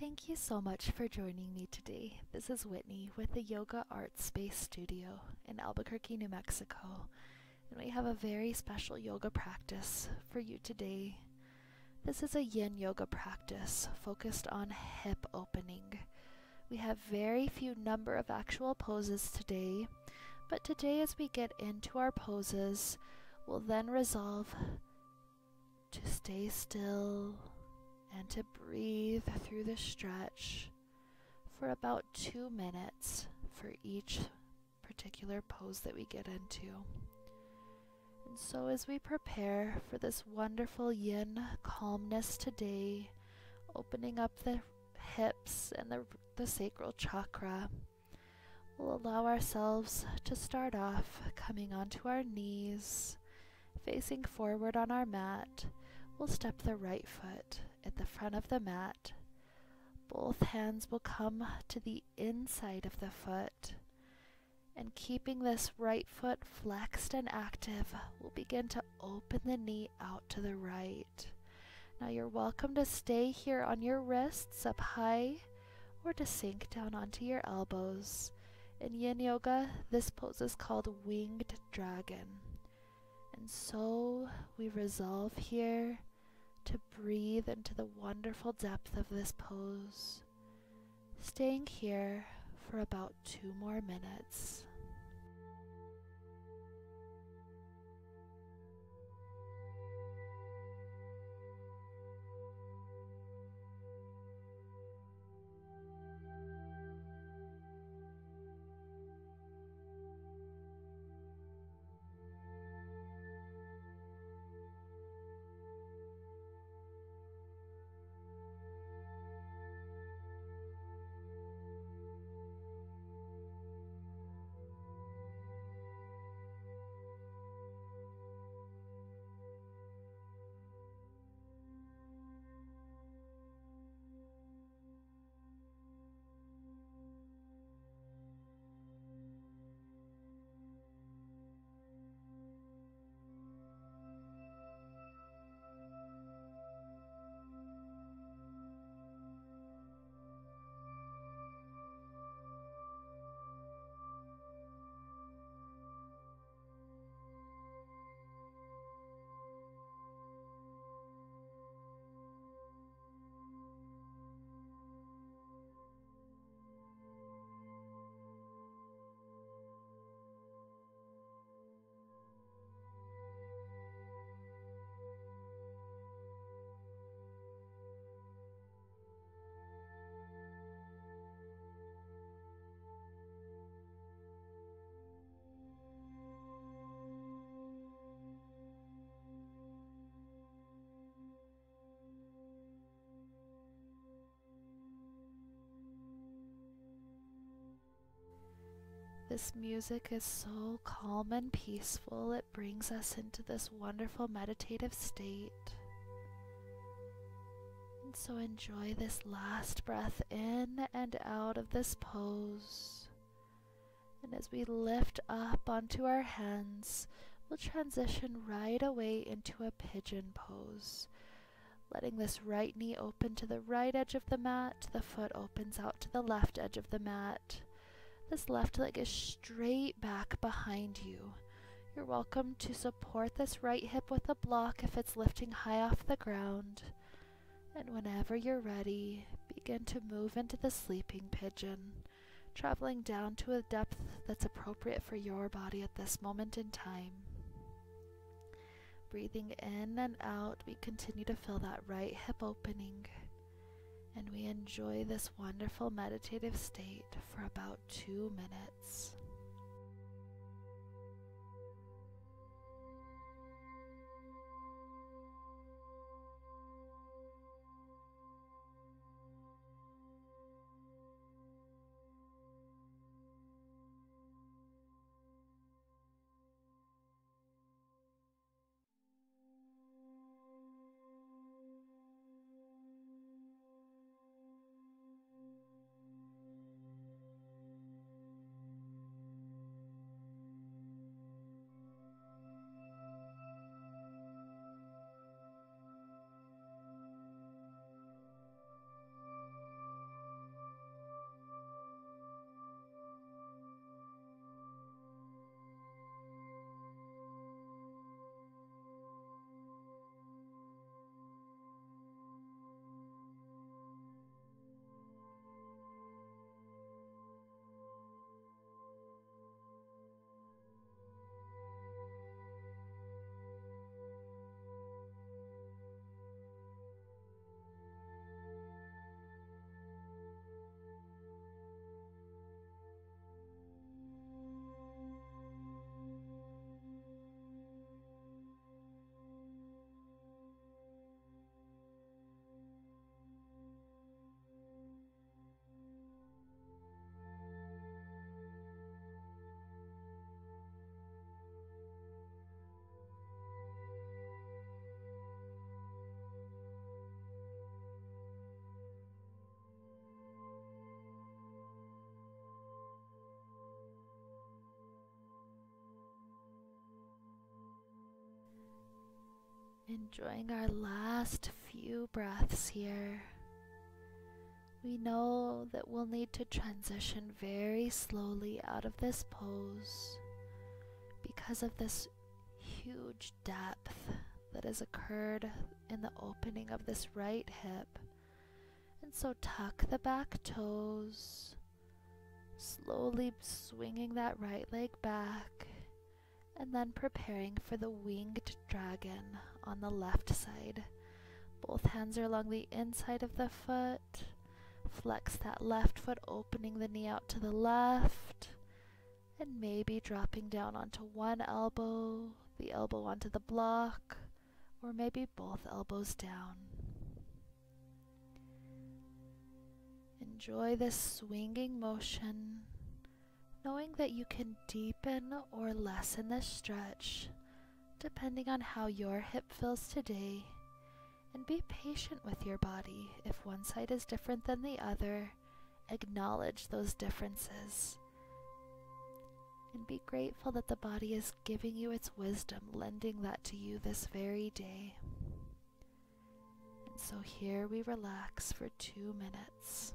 Thank you so much for joining me today. This is Whitney with the Yoga Art Space Studio in Albuquerque, New Mexico, and we have a very special yoga practice for you today. This is a Yin Yoga practice focused on hip opening. We have very few number of actual poses today, but today as we get into our poses, we'll then resolve to stay still and to breathe through the stretch for about 2 minutes for each particular pose that we get into. And so as we prepare for this wonderful yin calmness today, opening up the hips and the sacral chakra, we'll allow ourselves to start off coming onto our knees, facing forward on our mat. We'll step the right foot at the front of the mat. Both hands will come to the inside of the foot. And keeping this right foot flexed and active, we'll begin to open the knee out to the right. Now you're welcome to stay here on your wrists up high or to sink down onto your elbows. In Yin Yoga, this pose is called Winged Dragon. And so we resolve here to breathe into the wonderful depth of this pose, staying here for about 2 more minutes. This music is so calm and peaceful. It brings us into this wonderful meditative state. And so enjoy this last breath in and out of this pose. And as we lift up onto our hands, we'll transition right away into a pigeon pose. Letting this right knee open to the right edge of the mat, the foot opens out to the left edge of the mat. This left leg is straight back behind you. You're welcome to support this right hip with a block if it's lifting high off the ground. And whenever you're ready, begin to move into the sleeping pigeon, traveling down to a depth that's appropriate for your body at this moment in time. Breathing in and out, we continue to feel that right hip opening. And we enjoy this wonderful meditative state for about 2 minutes. Enjoying our last few breaths here. We know that we'll need to transition very slowly out of this pose because of this huge depth that has occurred in the opening of this right hip. And so tuck the back toes, slowly swinging that right leg back, and then preparing for the winged dragon on the left side. Both hands are along the inside of the foot. Flex that left foot, opening the knee out to the left, and maybe dropping down onto one elbow, the elbow onto the block, or maybe both elbows down. Enjoy this swinging motion, knowing that you can deepen or lessen this stretch depending on how your hip feels today. And be patient with your body. If one side is different than the other, acknowledge those differences. And be grateful that the body is giving you its wisdom, lending that to you this very day. And so here we relax for 2 minutes.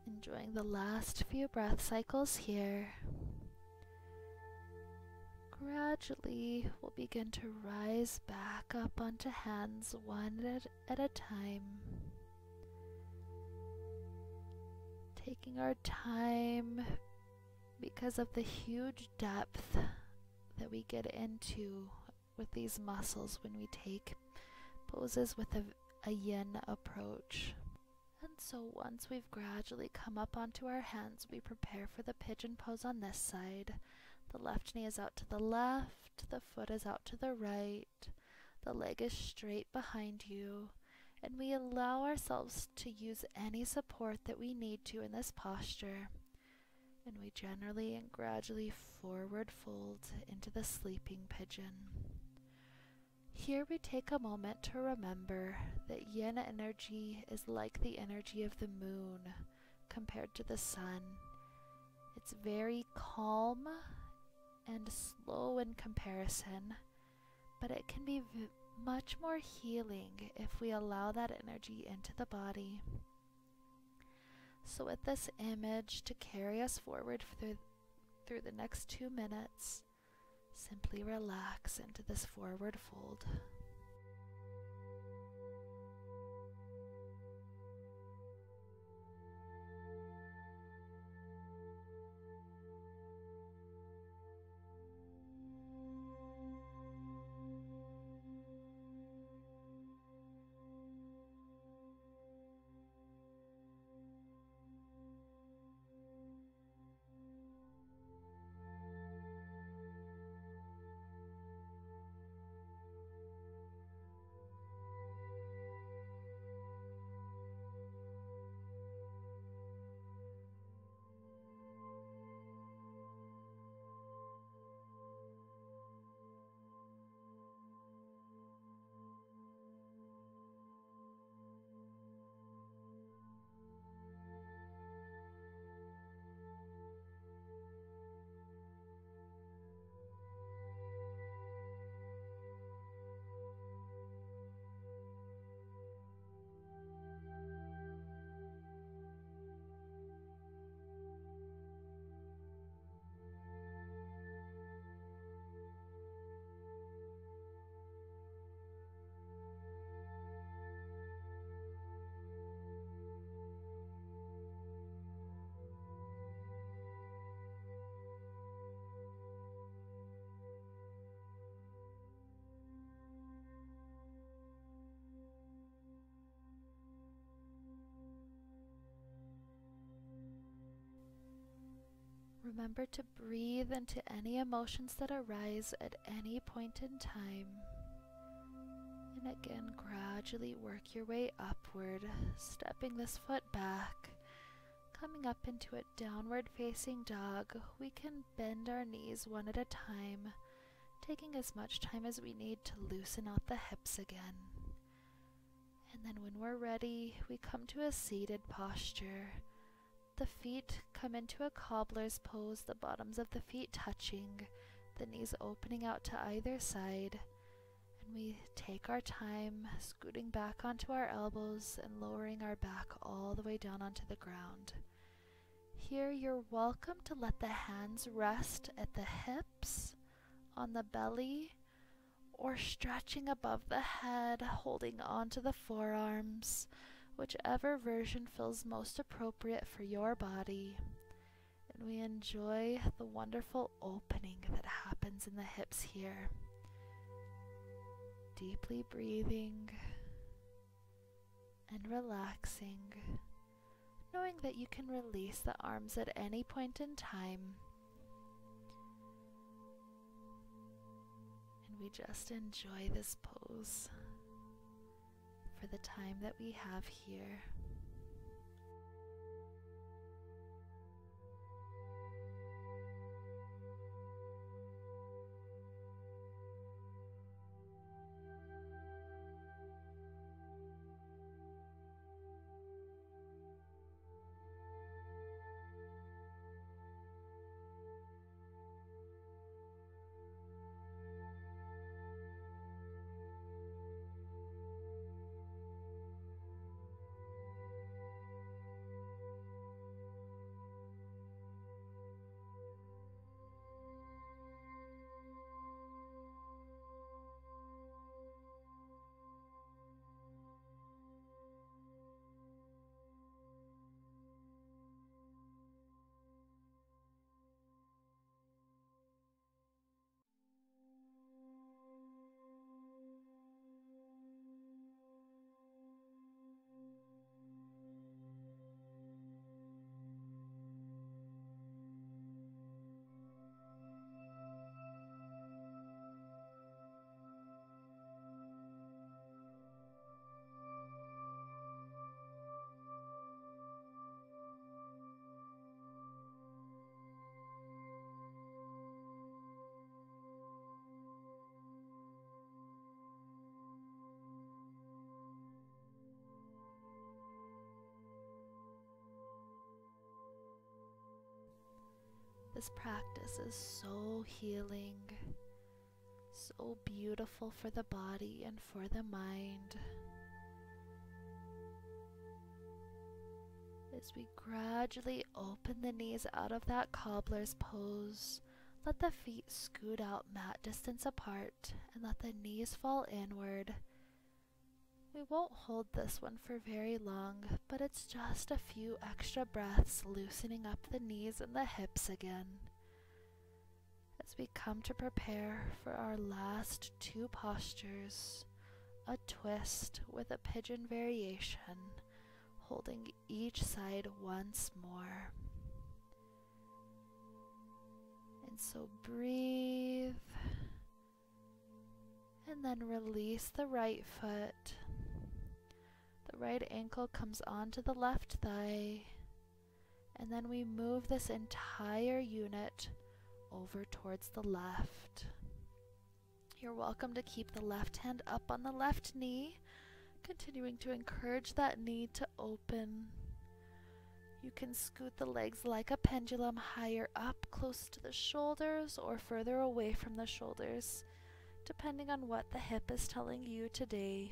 Enjoying the last few breath cycles here. Gradually, we'll begin to rise back up onto hands one at a time. Taking our time because of the huge depth that we get into with these muscles when we take poses with a yin approach. And so once we've gradually come up onto our hands, we prepare for the pigeon pose on this side. The left knee is out to the left, the foot is out to the right, the leg is straight behind you, and we allow ourselves to use any support that we need to in this posture. And we gently and gradually forward fold into the sleeping pigeon. Here we take a moment to remember that yin energy is like the energy of the moon compared to the sun. It's very calm and slow in comparison, but it can be much more healing if we allow that energy into the body. So with this image to carry us forward through the next 2 minutes, simply relax into this forward fold. Remember to breathe into any emotions that arise at any point in time. And again, gradually work your way upward, stepping this foot back, coming up into a downward facing dog. We can bend our knees one at a time, taking as much time as we need to loosen out the hips again. And then when we're ready, we come to a seated posture. The feet come into a cobbler's pose, the bottoms of the feet touching, the knees opening out to either side. And we take our time, scooting back onto our elbows and lowering our back all the way down onto the ground. Here you're welcome to let the hands rest at the hips, on the belly, or stretching above the head, holding onto the forearms, whichever version feels most appropriate for your body. And we enjoy the wonderful opening that happens in the hips here. Deeply breathing and relaxing, knowing that you can release the arms at any point in time. And we just enjoy this pose for the time that we have here. This practice is so healing, so beautiful for the body and for the mind. As we gradually open the knees out of that cobbler's pose, let the feet scoot out mat distance apart and let the knees fall inward. We won't hold this one for very long, but it's just a few extra breaths loosening up the knees and the hips again. As we come to prepare for our last two postures, a twist with a pigeon variation, holding each side once more. And so breathe, and then release the right foot. The right ankle comes onto the left thigh, and then we move this entire unit over towards the left. You're welcome to keep the left hand up on the left knee, continuing to encourage that knee to open. You can scoot the legs like a pendulum higher up close to the shoulders or further away from the shoulders, depending on what the hip is telling you today.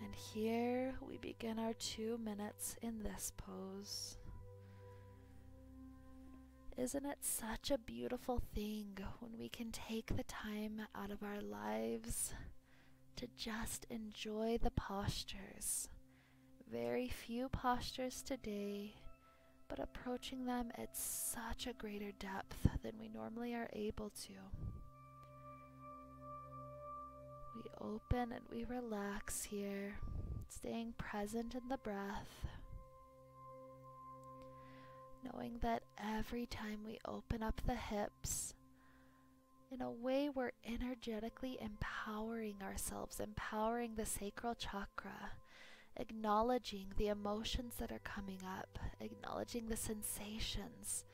And here we begin our 2 minutes in this pose. Isn't it such a beautiful thing when we can take the time out of our lives to just enjoy the postures? Very few postures today, but approaching them at such a greater depth than we normally are able to. We open and we relax here, staying present in the breath. knowing that every time we open up the hips, in a way we're energetically empowering ourselves, empowering the sacral chakra, acknowledging the emotions that are coming up, acknowledging the sensations,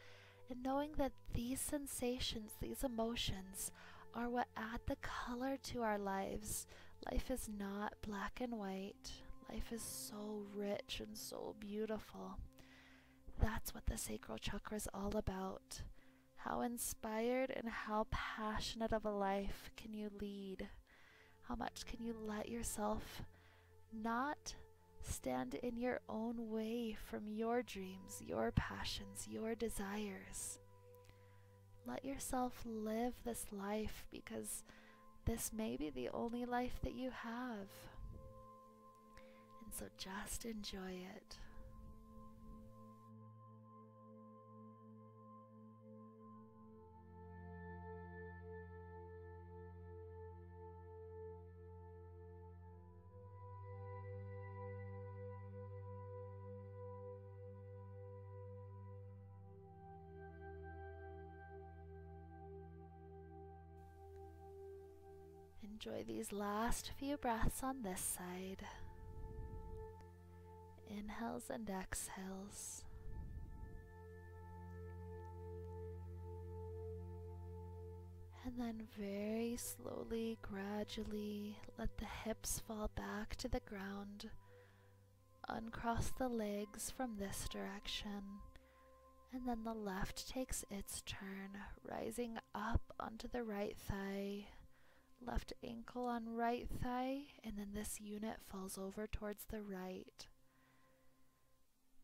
and knowing that these sensations, these emotions, are what add the color to our lives. Life is not black and white. Life is so rich and so beautiful. That's what the sacral chakra is all about. How inspired and how passionate of a life can you lead? How much can you let yourself not stand in your own way from your dreams, your passions, your desires? Let yourself live this life, because this may be the only life that you have. And so just enjoy it. Enjoy these last few breaths on this side. Inhales and exhales. And then very slowly, gradually, let the hips fall back to the ground. Uncross the legs from this direction. And then the left takes its turn, rising up onto the right thigh. Left ankle on right thigh, and then this unit falls over towards the right.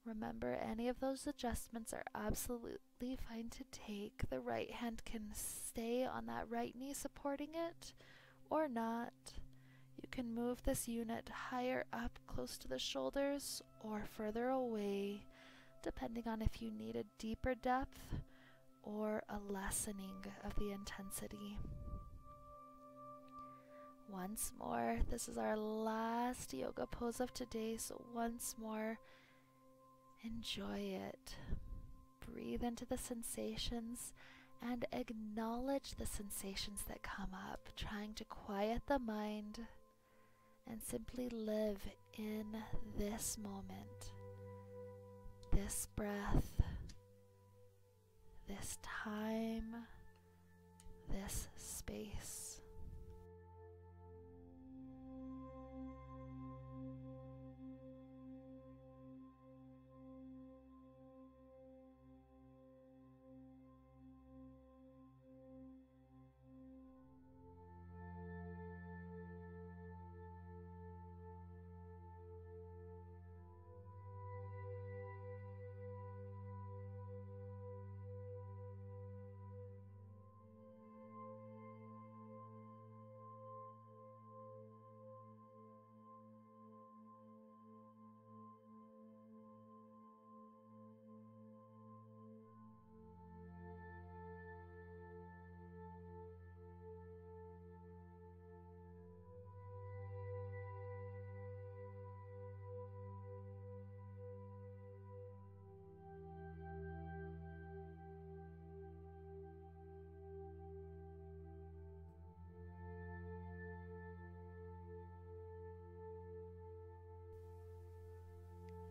Remember, any of those adjustments are absolutely fine to take. The right hand can stay on that right knee supporting it, or not. You can move this unit higher up close to the shoulders or further away, depending on if you need a deeper depth or a lessening of the intensity. Once more, this is our last yoga pose of today, so once more, enjoy it. Breathe into the sensations and acknowledge the sensations that come up, trying to quiet the mind and simply live in this moment, this breath, this time, this space.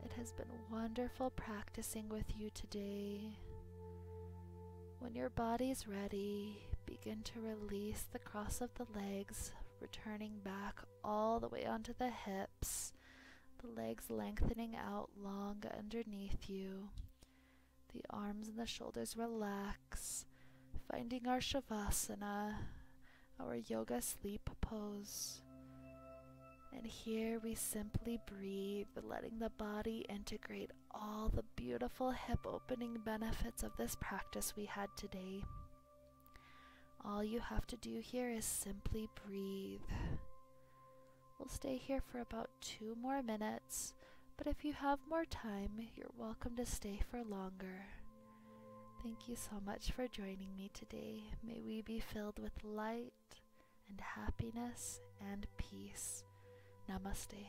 It has been wonderful practicing with you today. When your body's ready, begin to release the cross of the legs, returning back all the way onto the hips, the legs lengthening out long underneath you. The arms and the shoulders relax, finding our Shavasana, our yoga sleep pose. And here we simply breathe, letting the body integrate all the beautiful hip opening benefits of this practice we had today. All you have to do here is simply breathe. We'll stay here for about 2 more minutes, but if you have more time, you're welcome to stay for longer. Thank you so much for joining me today. May we be filled with light and happiness and peace. Namaste.